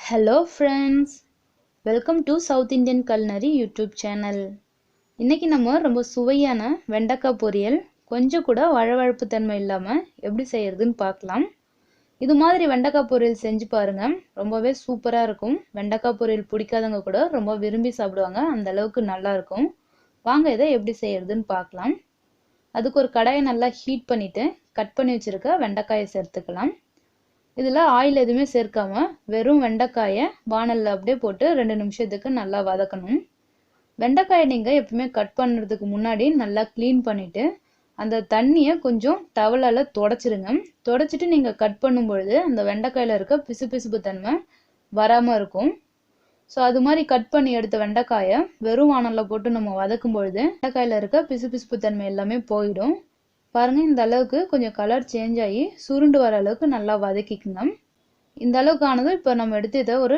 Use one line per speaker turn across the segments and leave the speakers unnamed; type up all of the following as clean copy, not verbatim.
Hello friends, welcome to South Indian Culinary YouTube channel. இன்னைக்கு நம்ம ரொம்ப சுவையான வெண்டைக்காய் பொரியல் கொஞ்சம் கூட வழவழப்பு தன்மை இல்லாம எப்படி செய்யறதுன்னு பார்க்கலாம். இது மாதிரி வெண்டைக்காய் பொரியல் செஞ்சு பாருங்க, ரொம்பவே சூப்பரா இருக்கும். வெண்டைக்காய் பொரியல் பிடிக்காதவங்க கூட ரொம்ப விரும்பி சாப்பிடுவாங்க, அந்த அளவுக்கு நல்லா இருக்கும். வாங்க இதை எப்படி செய்யறதுன்னு பார்க்கலாம். அதுக்கு ஒரு கடாயை நல்லா ஹீட் பண்ணிட்டு கட் பண்ணி வச்சிருக்க வெண்டைக்காயை சேர்த்துக்கலாம். இதில் ஆயில் எதுவுமே சேர்க்காம வெறும் வெண்டைக்காயை வானலில் அப்படியே போட்டு 2 நிமிஷத்துக்கு நல்லா வதக்கணும். வெண்டைக்காயை நீங்கள் எப்பவுமே கட் பண்ணுறதுக்கு முன்னாடி நல்லா க்ளீன் பண்ணிவிட்டு அந்த தண்ணியை கொஞ்சம் டவலால் தொடச்சிருங்க. தொடச்சிட்டு நீங்கள் கட் பண்ணும் பொழுது அந்த வெண்டைக்காயில் இருக்க பிசுபிசுப்பு தன்மை வராமல் இருக்கும். ஸோ அது மாதிரி கட் பண்ணி எடுத்த வெண்டைக்காயை வெறும் வானலில் போட்டு நம்ம வதக்கும் பொழுது வெண்டைக்காயில் இருக்க பிசுபிசுப்பு தன்மை எல்லாமே போயிடும். பாருங்க, இந்த அளவுக்கு கொஞ்சம் கலர் சேஞ்ச் ஆகி சுருண்டு வர அளவுக்கு நல்லா வதக்கிக்கங்க. இந்த அளவுக்கு ஆனதும் இப்போ நம்ம எடுத்து இதை ஒரு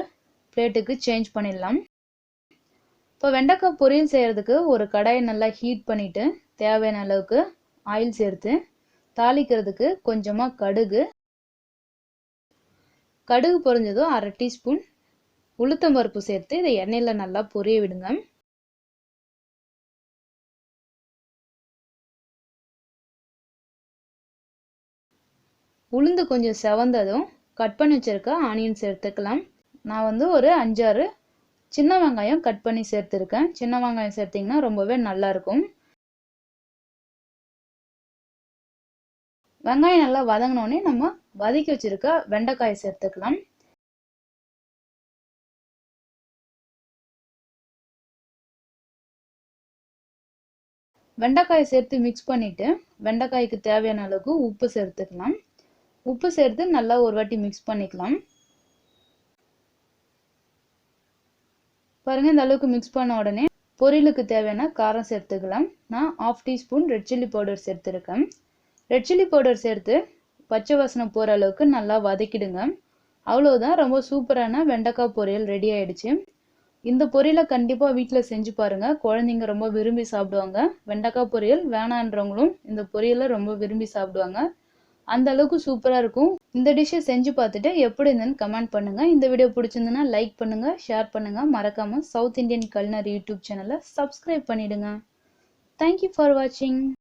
பிளேட்டுக்கு சேஞ்ச் பண்ணிடலாம். இப்போ வெண்டைக்காய் பொரியல் செய்யறதுக்கு ஒரு கடாயை நல்லா ஹீட் பண்ணிட்டு தேவையான அளவுக்கு ஆயில் சேர்த்து தாளிக்கிறதுக்கு கொஞ்சமாக கடுகு பொரிஞ்சதும் 1/2 டீஸ்பூன் உளுத்தம்பருப்பு சேர்த்து இதை எண்ணெயில் நல்லா பொரிய விடுங்க. உளுந்து கொஞ்சம் செவந்ததும் கட் பண்ணி வச்சிருக்க ஆனியன் சேர்த்துக்கலாம். நான் ஒரு 5-6 சின்ன வெங்காயம் கட் பண்ணி சேர்த்துருக்கேன். சின்ன வெங்காயம் சேர்த்திங்கன்னா ரொம்பவே நல்லா இருக்கும். வெங்காயம் நல்லா வதங்கினோடனே நம்ம வதக்கி வச்சிருக்க வெண்டைக்காயை சேர்த்துக்கலாம். வெண்டைக்காயை சேர்த்து மிக்ஸ் பண்ணிட்டு வெண்டைக்காய்க்கு தேவையான அளவுக்கு உப்பு சேர்த்துக்கலாம். உப்பு சேர்த்து நல்லா ஒரு வாட்டி மிக்ஸ் பண்ணிக்கலாம். பாருங்க, இந்த அளவுக்கு மிக்ஸ் பண்ண உடனே பொரியலுக்கு தேவையான காரம் சேர்த்துக்கலாம். நான் 1/2 டீஸ்பூன் ரெட் சில்லி பவுடர் சேர்த்துருக்கேன். ரெட் சில்லி பவுடர் சேர்த்து பச்சை வாசனை போகிற அளவுக்கு நல்லா வதக்கிடுங்க. அவ்வளோதான், ரொம்ப சூப்பரான வெண்டைக்காய் பொரியல் ரெடி ஆயிடுச்சு. இந்த பொரியலை கண்டிப்பாக வீட்டில் செஞ்சு பாருங்க, குழந்தைங்க ரொம்ப விரும்பி சாப்பிடுவாங்க. வெண்டைக்காய் பொரியல் வேணான்றவங்களும் இந்த பொரியலை ரொம்ப விரும்பி சாப்பிடுவாங்க. அந்த அளவுக்கு சூப்பராக இருக்கும். இந்த டிஷ்ஷை செஞ்சு பார்த்துட்டு எப்படி இருந்துன்னு கமெண்ட் பண்ணுங்க. இந்த வீடியோ பிடிச்சிருந்துன்னா லைக் பண்ணுங்க, ஷேர் பண்ணுங்க. மறக்காம சவுத் இந்தியன் கலினரி யூடியூப் சேனலை சப்ஸ்கிரைப் பண்ணிடுங்க. தேங்க்யூ ஃபார் வாட்சிங்.